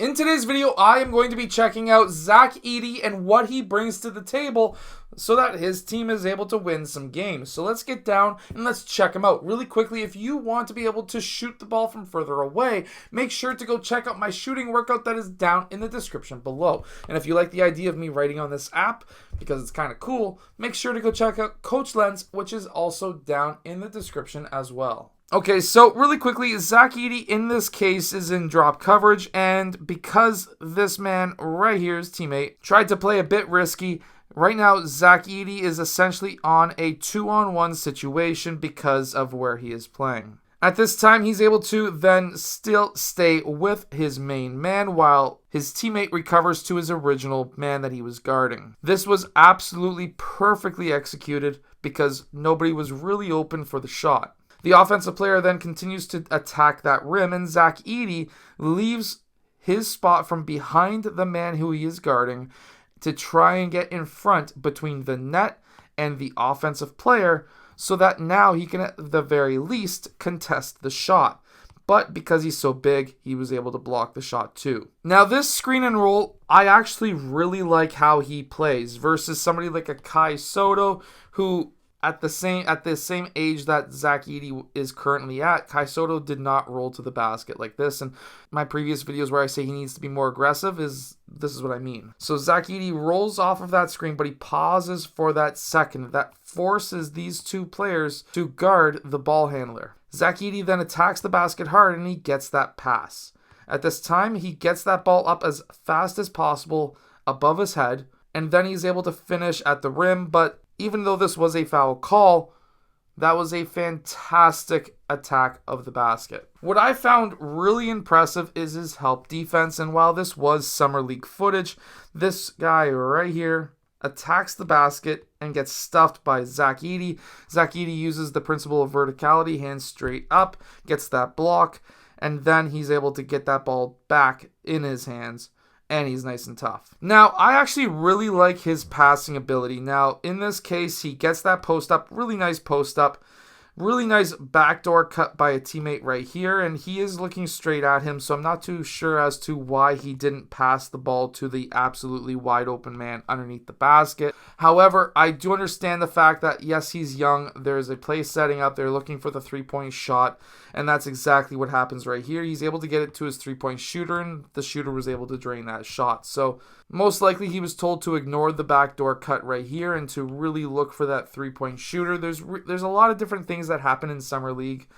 In today's video, I am going to be checking out Zach Edey and what he brings to the table so that his team is able to win some games. So let's get down and let's check him out. Really quickly, if you want to be able to shoot the ball from further away, make sure to go check out my shooting workout that is down in the description below. And if you like the idea of me writing on this app, because it's kind of cool, make sure to go check out Coach Lens, which is also down in the description as well. Okay, so really quickly, Zach Edey in this case is in drop coverage, and because this man right here, his teammate, tried to play a bit risky, right now Zach Edey is essentially on a 2-on-1 situation because of where he is playing. At this time, he's able to then still stay with his main man while his teammate recovers to his original man that he was guarding. This was absolutely perfectly executed because nobody was really open for the shot. The offensive player then continues to attack that rim, and Zach Edey leaves his spot from behind the man who he is guarding to try and get in front between the net and the offensive player so that now he can, at the very least, contest the shot. But because he's so big, he was able to block the shot too. Now this screen and roll, I actually really like how he plays versus somebody like a Kai Soto who at the same age that Zach Edey is currently at, Kai Soto did not roll to the basket like this. And my previous videos where I say he needs to be more aggressive, this is what I mean. So Zach Edey rolls off of that screen, but he pauses for that second. That forces these two players to guard the ball handler. Zach Edey then attacks the basket hard and he gets that pass. At this time, he gets that ball up as fast as possible above his head, and then he's able to finish at the rim, but even though this was a foul call, that was a fantastic attack of the basket. What I found really impressive is his help defense, and while this was Summer League footage, this guy right here attacks the basket and gets stuffed by Zach Edey. Zach Edey uses the principle of verticality, hands straight up, gets that block, and then he's able to get that ball back in his hands. And he's nice and tough. Now, I actually really like his passing ability. Now, in this case, he gets that post up, really nice post up, really nice backdoor cut by a teammate right here, and he is looking straight at him, so I'm not too sure as to why he didn't pass the ball to the absolutely wide open man underneath the basket. However, I do understand the fact that, yes, he's young. There's a play setting up. They're looking for the three-point shot, and that's exactly what happens right here. He's able to get it to his three-point shooter, and the shooter was able to drain that shot. So most likely he was told to ignore the backdoor cut right here and to really look for that three-point shooter. There's a lot of different things that happen in Summer League,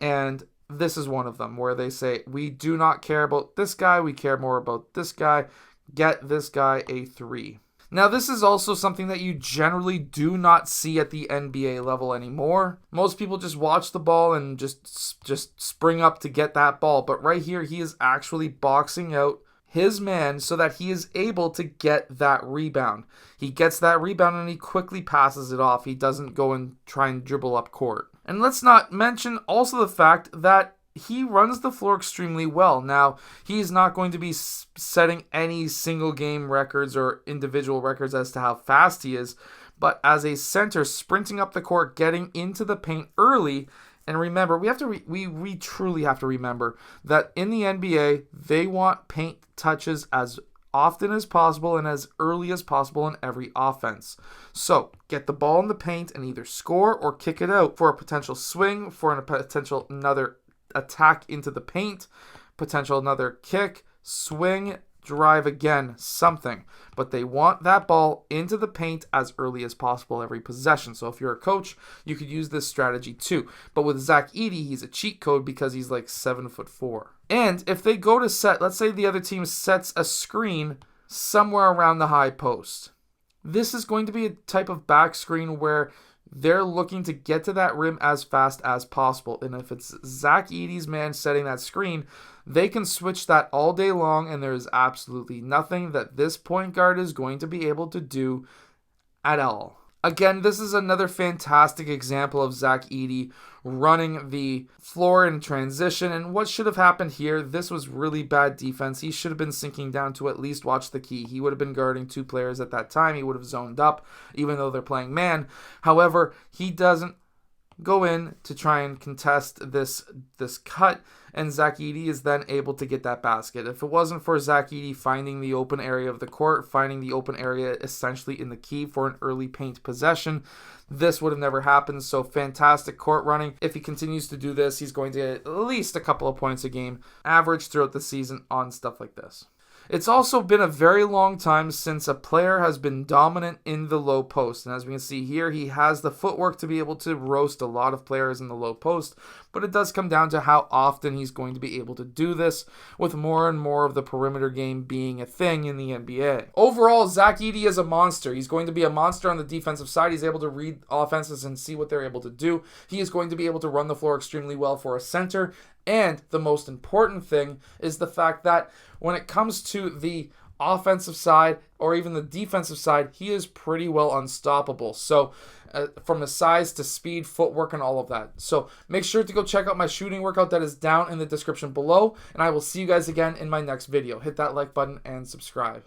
and this is one of them where they say, we do not care about this guy, we care more about this guy, get this guy a three. Now, this is also something that you generally do not see at the NBA level anymore. Most people just watch the ball and just spring up to get that ball, but right here he is actually boxing out his man so that he is able to get that rebound. He gets that rebound and he quickly passes it off. He doesn't go and try and dribble up court. And let's not mention also the fact that he runs the floor extremely well. Now, he's not going to be setting any single game records or individual records as to how fast he is, but as a center, sprinting up the court, getting into the paint early. And remember, we truly have to remember that in the NBA, they want paint touches as often as possible and as early as possible in every offense. So get the ball in the paint and either score or kick it out for a potential swing, for a potential another attack into the paint, potential another kick, swing, drive again, something. But they want that ball into the paint as early as possible every possession. So if you're a coach, you could use this strategy too. But with Zach Edey, he's a cheat code because he's like 7'4". And if they go to set, let's say the other team sets a screen somewhere around the high post. This is going to be a type of back screen where they're looking to get to that rim as fast as possible. And if it's Zach Edey's man setting that screen, they can switch that all day long, and there is absolutely nothing that this point guard is going to be able to do at all. Again, this is another fantastic example of Zach Edey running the floor in transition. And what should have happened here, this was really bad defense. He should have been sinking down to at least watch the key. He would have been guarding two players at that time. He would have zoned up, even though they're playing man. However, he doesn't go in to try and contest this cut, and Zach Edey is then able to get that basket. If it wasn't for Zach Edey finding the open area of the court, finding the open area essentially in the key for an early paint possession, this would have never happened. So fantastic court running. If he continues to do this, he's going to get at least a couple of points a game average throughout the season on stuff like this. It's also been a very long time since a player has been dominant in the low post. And as we can see here, he has the footwork to be able to roast a lot of players in the low post. But it does come down to how often he's going to be able to do this, with more and more of the perimeter game being a thing in the NBA. Overall, Zach Edey is a monster. He's going to be a monster on the defensive side. He's able to read offenses and see what they're able to do. He is going to be able to run the floor extremely well for a center. And the most important thing is the fact that when it comes to the offensive side or even the defensive side, he is pretty well unstoppable. So from the size to speed, footwork, and all of that. So make sure to go check out my shooting workout that is down in the description below. And I will see you guys again in my next video. Hit that like button and subscribe.